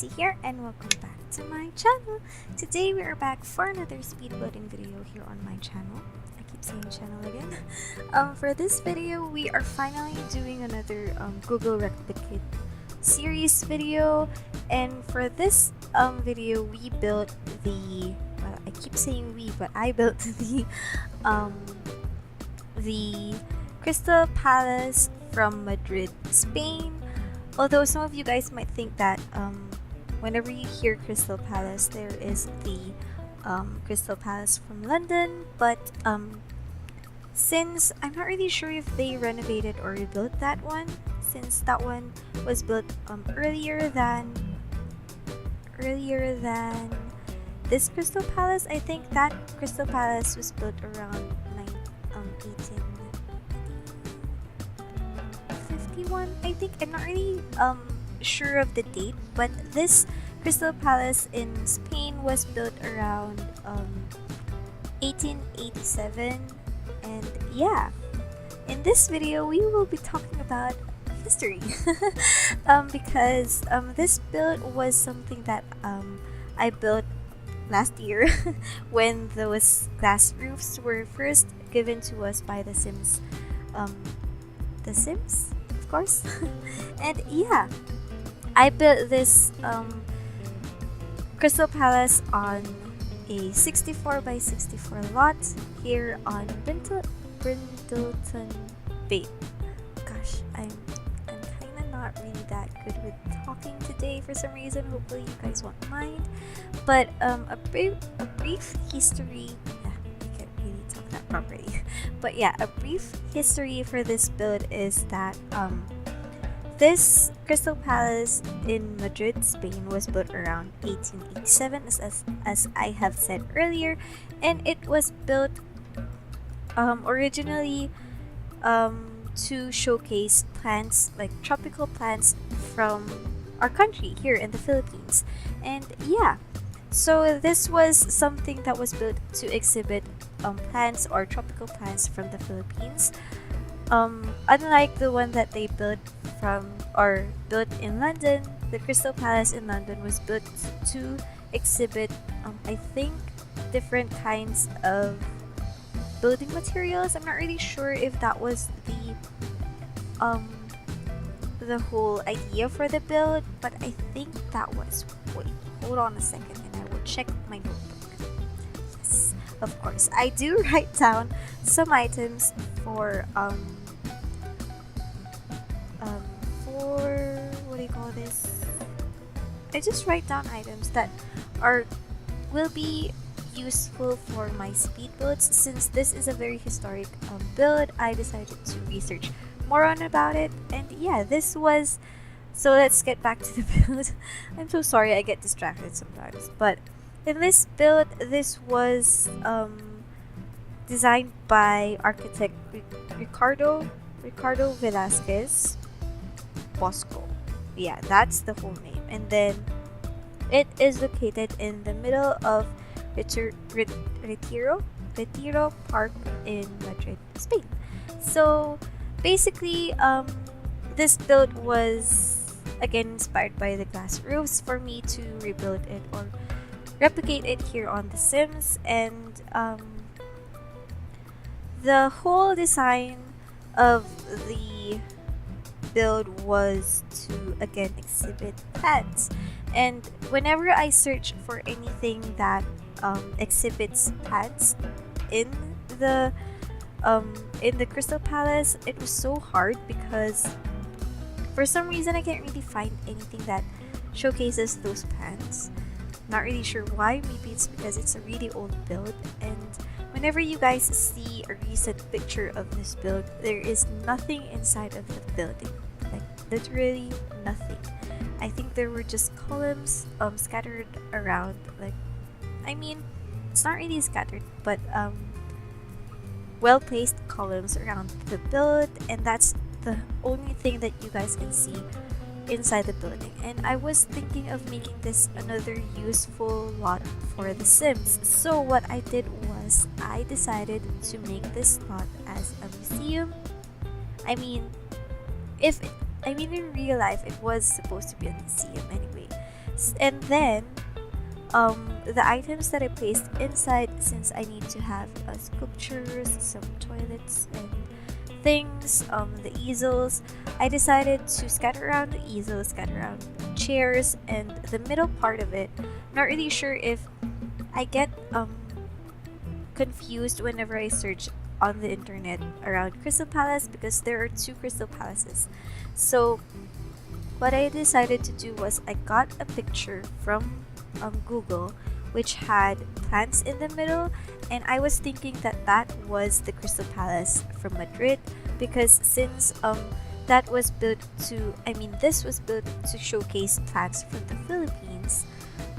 Casey here, and welcome back to my channel. Today we are back for another speedboating video here on my channel. I keep saying channel again. For this video, we are finally doing another Google Replicate series video, and for this video, we built the. Well, I keep saying we, but I built the Crystal Palace from Madrid, Spain. Although some of you guys might think that whenever you hear Crystal Palace, there is the Crystal Palace from London, but since I'm not really sure if they renovated or rebuilt that one, since that one was built earlier than this Crystal Palace. I think that Crystal Palace was built around 1851. I think I'm not really sure of the date, but this Crystal Palace in Spain was built around 1887, and yeah, in this video we will be talking about history because this build was something that I built last year when those glass roofs were first given to us by The Sims, of course. And yeah, I built this Crystal Palace on a 64 by 64 lot here on Brindleton Bay. Gosh, I'm kind of not really that good with talking today for some reason. Hopefully you guys won't mind. But a brief history. I can't really talk that properly. But yeah, a brief history for this build is that this Crystal Palace in Madrid, Spain was built around 1887, as I have said earlier, and it was built originally to showcase plants, like tropical plants from our country here in the Philippines. And yeah, so this was something that was built to exhibit plants or tropical plants from the Philippines. Unlike the one that they built in London, the Crystal Palace in London was built to exhibit, I think, different kinds of building materials. I'm not really sure if that was the whole idea for the build, but I think that was. Wait, hold on a second, and I will check my notebook. Yes, of course, I do write down some items for what do you call this? I just write down items that will be useful for my speed builds. Since this is a very historic build, I decided to research more on about it, and yeah, this was. So let's get back to the build. I'm so sorry, I get distracted sometimes, but in this build, this was designed by architect Ricardo Velasquez Bosco. Yeah, that's the whole name. And then it is located in the middle of Retiro Park in Madrid, Spain. So basically, this build was again inspired by the glass roofs for me to rebuild it or replicate it here on The Sims. And the whole design of the build was to again exhibit plants, and whenever I search for anything that exhibits plants in the Crystal Palace, it was so hard because for some reason I can't really find anything that showcases those plants. Not really sure why. Maybe it's because it's a really old build, and whenever you guys see a recent picture of this build, there is nothing inside of the building. Like, literally nothing. I think there were just columns scattered around. Like, I mean, it's not really scattered, but well-placed columns around the build, and that's the only thing that you guys can see inside the building. And I was thinking of making this another useful lot for The Sims. So what I did was I decided to make this lot as a museum. I mean, in real life it was supposed to be a museum anyway. And then the items that I placed inside, since I need to have sculptures, some toilets and things, the easels, I decided to scatter around the easels, scatter around chairs, and the middle part of it. Not really sure if I get confused whenever I search on the internet around Crystal Palace, because there are two Crystal Palaces. So what I decided to do was I got a picture from Google which had plants in the middle, and I was thinking that that was the Crystal Palace from Madrid, because since that was built to, I mean, this was built to showcase plants from the Philippines.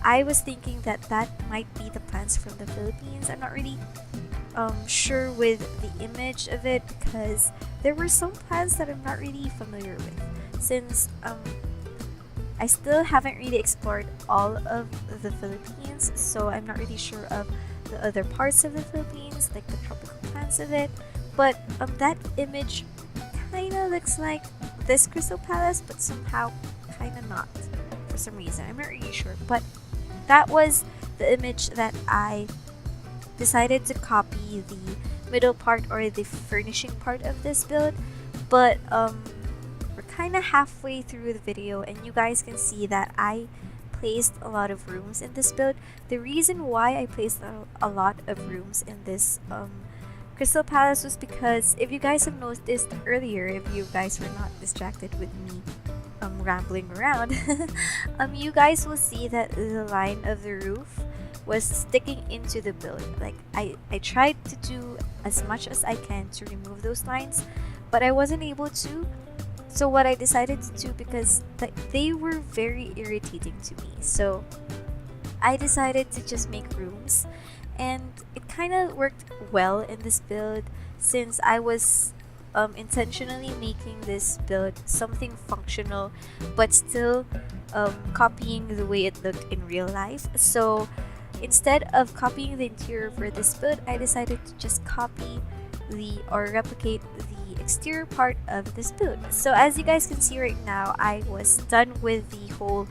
I was thinking that that might be the plants from the Philippines. I'm not really sure with the image of it, because there were some plants that I'm not really familiar with, since I still haven't really explored all of the Philippines, so I'm not really sure of the other parts of the Philippines, like the tropical plants of it. But that image kind of looks like this Crystal Palace, but somehow kind of not, for some reason. I'm not really sure, but that was the image that I decided to copy the middle part or the furnishing part of this build. But we're kind of halfway through the video, and you guys can see that I placed a lot of rooms in this build. The reason why I placed a lot of rooms in this Crystal Palace was because, if you guys have noticed earlier, if you guys were not distracted with me rambling around, you guys will see that the line of the roof was sticking into the build. Like I tried to do as much as I can to remove those lines, but I wasn't able to. So what I decided to do, because they were very irritating to me, so I decided to just make rooms, and it kind of worked well in this build, since I was intentionally making this build something functional but still copying the way it looked in real life. So instead of copying the interior for this build, I decided to just copy or replicate the exterior part of this build. So as you guys can see right now, I was done with the whole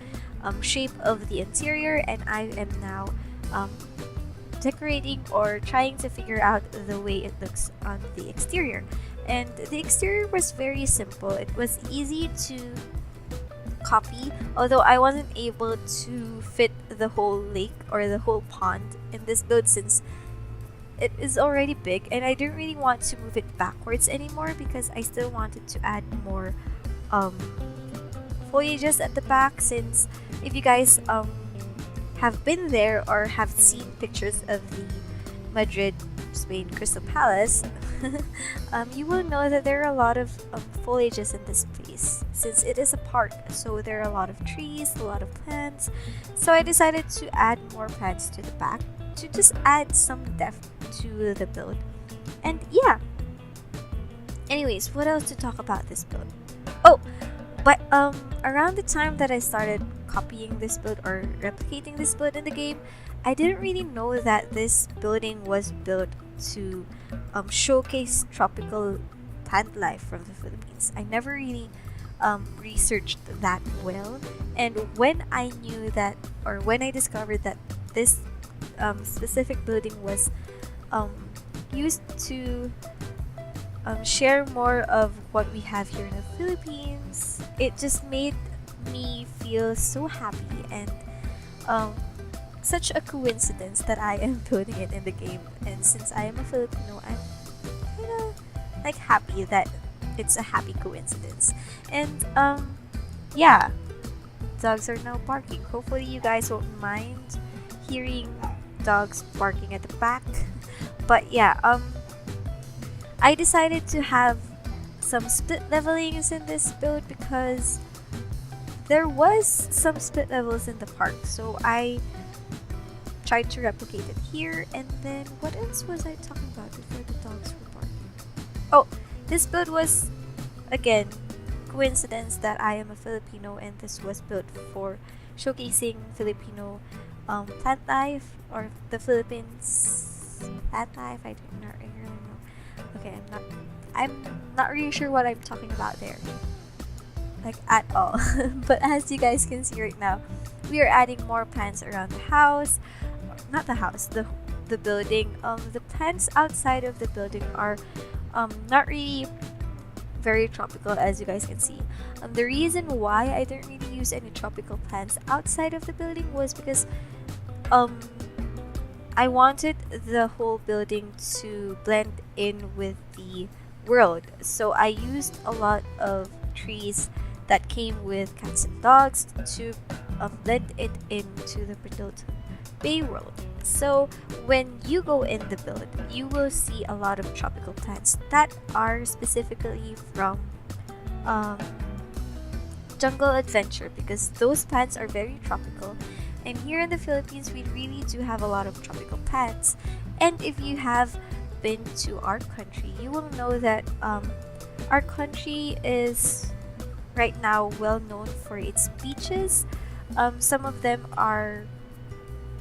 shape of the interior, and I am now decorating or trying to figure out the way it looks on the exterior. And the exterior was very simple. It was easy to copy, although I wasn't able to fit the whole lake or the whole pond in this build, since it is already big and I didn't really want to move it backwards anymore, because I still wanted to add more foliages at the back. Since if you guys have been there or have seen pictures of the Madrid, Spain Crystal Palace, you will know that there are a lot of foliages in this place, since it is a park. So there are a lot of trees, a lot of plants. So I decided to add more plants to the back to just add some depth to the build. And yeah, anyways, what else to talk about this build? Oh, but around the time that I started copying this build or replicating this build in the game, I didn't really know that this building was built to showcase tropical plant life from the Philippines. I never really researched that well, and when I knew that, or when I discovered that this specific building was used to share more of what we have here in the Philippines, it just made me feel so happy, and such a coincidence that I am building it in the game. And since I am a Filipino, I'm kind of like happy that it's a happy coincidence. And yeah, dogs are now barking. Hopefully you guys won't mind hearing dogs barking at the back. But yeah, I decided to have some split levelings in this build because there was some split levels in the park, so I tried to replicate it here. And then what else was I talking about before the dogs were barking? Oh, this build was, again, coincidence that I am a Filipino, and this was built for showcasing Filipino plant life, or the Philippines plant life. I do not really know. Okay, I'm not really sure what I'm talking about there. like at all. But as you guys can see right now, we are adding more plants around the house, not the house, the building. The plants outside of the building are not really very tropical, as you guys can see. The reason why I didn't really use any tropical plants outside of the building was because um I wanted the whole building to blend in with the world. So I used a lot of trees that came with cats and dogs to blend it into the Brindleton Bay world. So when you go in the build, you will see a lot of tropical plants that are specifically from um, Jungle Adventure, because those plants are very tropical. And here in the Philippines, we really do have a lot of tropical plants. And if you have been to our country, you will know that our country is right now well known for its beaches. Some of them are,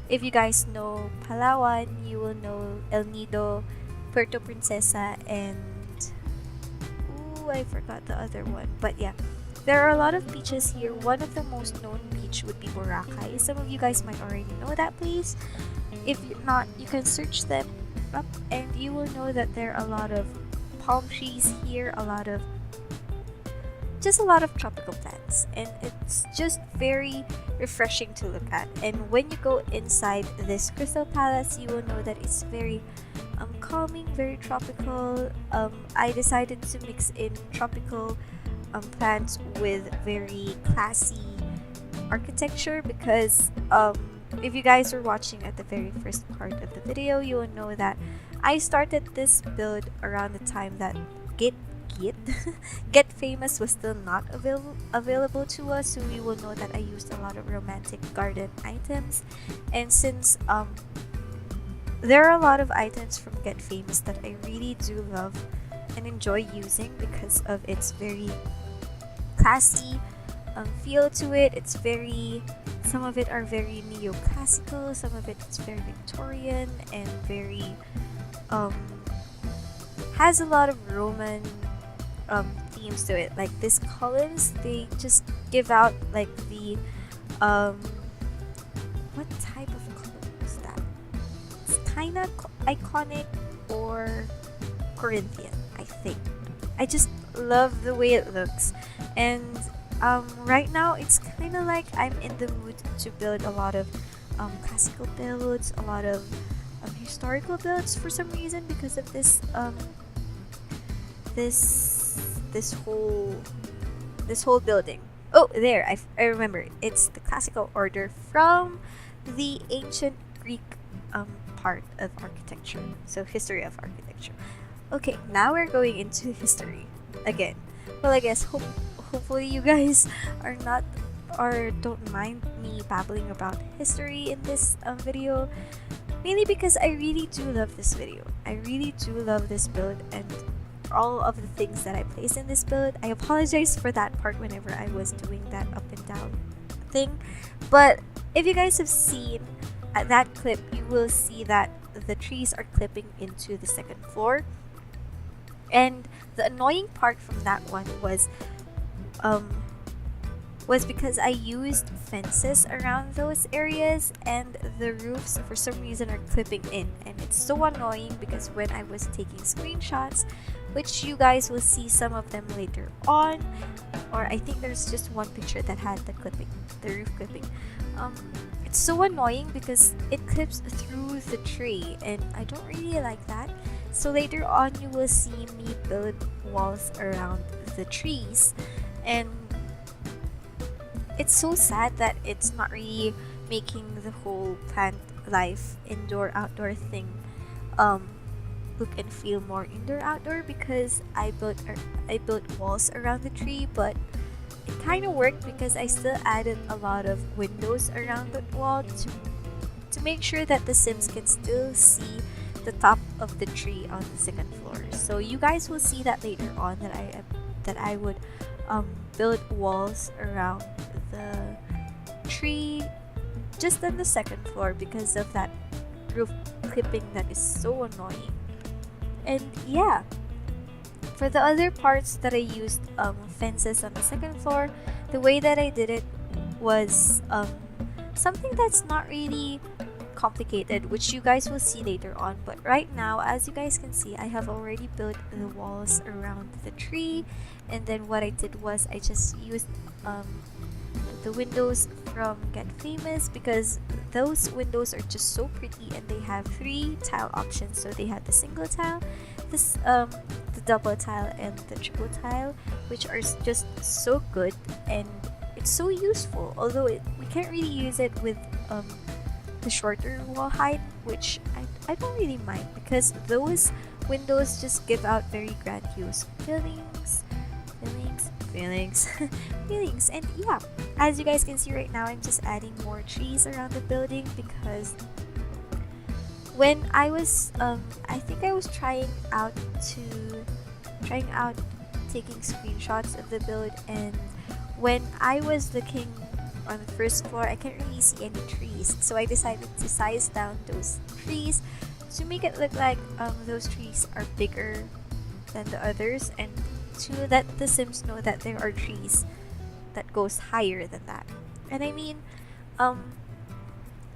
if you guys know Palawan, you will know El Nido, Puerto Princesa, and ooh, I forgot the other one. But yeah, there are a lot of beaches here. One of the most known beach would be Boracay. Some of you guys might already know that place. If you're not, you can search them up and you will know that there are a lot of palm trees here, a lot of tropical plants, and it's just very refreshing to look at. And when you go inside this Crystal Palace, you will know that it's very calming, very tropical. I decided to mix in tropical plants with very classy architecture because if you guys were watching at the very first part of the video, you will know that I started this build around the time that Get Get Famous was still not available to us, so we will know that I used a lot of romantic garden items. And since there are a lot of items from Get Famous that I really do love and enjoy using because of its very classy feel to it. It's very, some of it are very neoclassical, some of it is very Victorian and very has a lot of Roman themes to it. Like these columns, they just give out like the what type of color is that? It's kind of iconic or Corinthian, I think. I just love the way it looks. And right now it's kind of like I'm in the mood to build a lot of classical builds, a lot of historical builds for some reason because of this this whole building. Oh, there, I remember. It's the classical order from the ancient Greek part of architecture. So history of architecture. Okay, now we're going into history again. Well, I guess hopefully you guys are not or don't mind me babbling about history in this video, mainly because I really do love this video. I really do love this build and all of the things that I placed in this build. I apologize for that part whenever I was doing that up and down thing, but if you guys have seen at that clip, you will see that the trees are clipping into the second floor. And the annoying part from that one was because I used fences around those areas and the roofs for some reason are clipping in, and it's so annoying because when I was taking screenshots, which you guys will see some of them later on, or I think there's just one picture that had the roof clipping. It's so annoying because it clips through the tree and I don't really like that. So later on you will see me build walls around the trees, and it's so sad that it's not really making the whole plant life indoor outdoor thing look and feel more indoor outdoor, because I built walls around the tree, but it kind of worked because I still added a lot of windows around the wall to make sure that the Sims can still see the top of the tree on the second floor. So you guys will see that later on that I would build walls around the tree just on the second floor because of that roof clipping that is so annoying. And yeah, For the other parts that I used fences on the second floor, the way that I did it was something that's not really complicated, which you guys will see later on. But right now, as you guys can see, I have already built the walls around the tree, and then what I did was I just used the windows from Get Famous, because those windows are just so pretty, and they have 3 tile options. So they have the single tile, the double tile, and the triple tile, which are just so good, and it's so useful. Although we can't really use it with the shorter wall height, which I don't really mind, because those windows just give out very grandiose feelings. And yeah, as you guys can see right now, I'm just adding more trees around the building, because when I was I think I was trying out taking screenshots of the build, and when I was looking on the first floor, I can't really see any trees, so I decided to size down those trees to make it look like those trees are bigger than the others, and to let the Sims know that there are trees that goes higher than that. And I mean,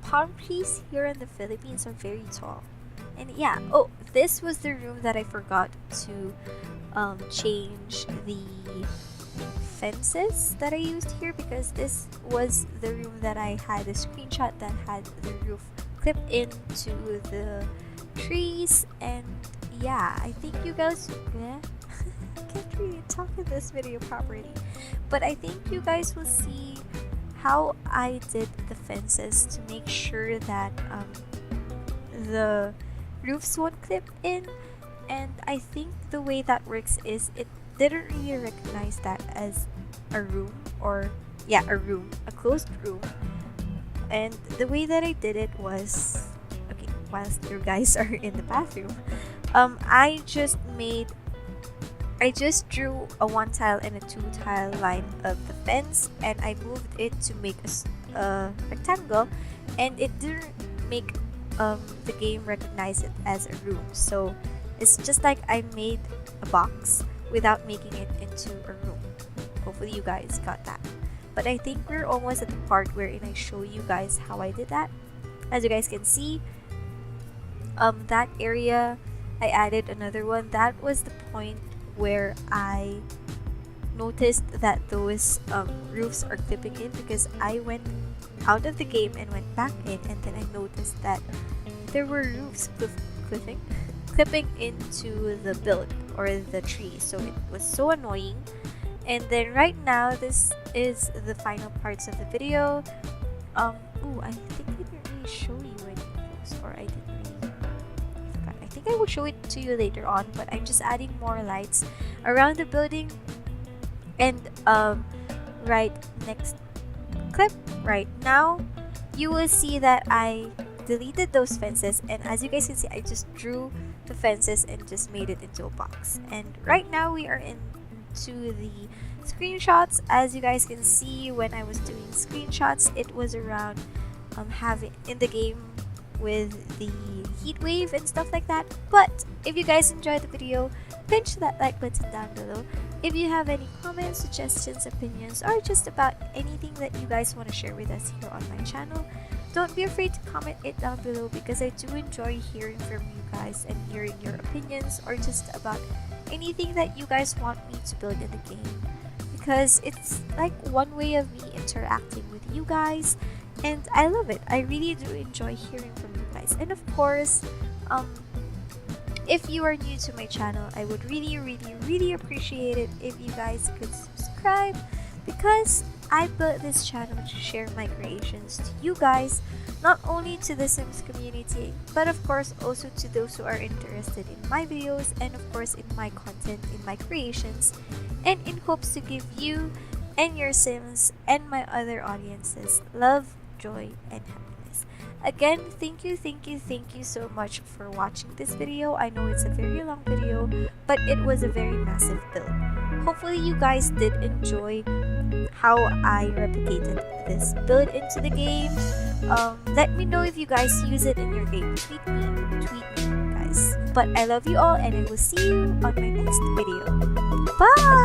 palm trees here in the Philippines are very tall. And yeah, oh, this was the room that I forgot to change the fences that I used here, because this was the room that I had a screenshot that had the roof clipped into the trees. And yeah, I think you guys I can't really talk in this video properly, but I think you guys will see how I did the fences to make sure that the roofs won't clip in. And I think the way that works is it didn't really recognize that as a room, or yeah, a closed room. And the way that I did it was, okay, whilst you guys are in the bathroom, I just drew a 1 tile and a 2 tile line of the fence, and I moved it to make a rectangle, and it didn't make the game recognize it as a room. So it's just like I made a box without making it into a room. Hopefully you guys got that. But I think we're almost at the part wherein I show you guys how I did that. As you guys can see, that area I added another one. That was the point where I noticed that those roofs are clipping in, because I went out of the game and went back in, and then I noticed that there were roofs clipping into the build or the tree. So it was so annoying. And then right now, this is the final parts of the video. Ooh, I think I didn't really show you any of those, or I didn't really forgot. I think I will show it to you later on, but I'm just adding more lights around the building. And right next clip right now, you will see that I deleted those fences, and as you guys can see, I just drew the fences and just made it into a box. And right now we are into the screenshots. As you guys can see, when I was doing screenshots, it was around having in the game with the heat wave and stuff like that. But if you guys enjoyed the video, pinch that like button down below. If you have any comments, suggestions, opinions, or just about anything that you guys want to share with us here on my channel, don't be afraid to comment it down below, because I do enjoy hearing from you guys and hearing your opinions, or just about anything that you guys want me to build in the game, because it's like one way of me interacting with you guys, and I love it. I really do enjoy hearing from you guys. And of course, if you are new to my channel, I would really appreciate it if you guys could subscribe, because I built this channel to share my creations to you guys, not only to the Sims community, but of course also to those who are interested in my videos, and of course in my content, in my creations, and in hopes to give you and your Sims and my other audiences love, joy, and happiness. Again, thank you so much for watching this video. I know it's a very long video, but it was a very massive build. Hopefully you guys did enjoy how I replicated this build into the game. Let me know if you guys use it in your game. Tweet me guys. But I love you all and I will see you on my next video. Bye!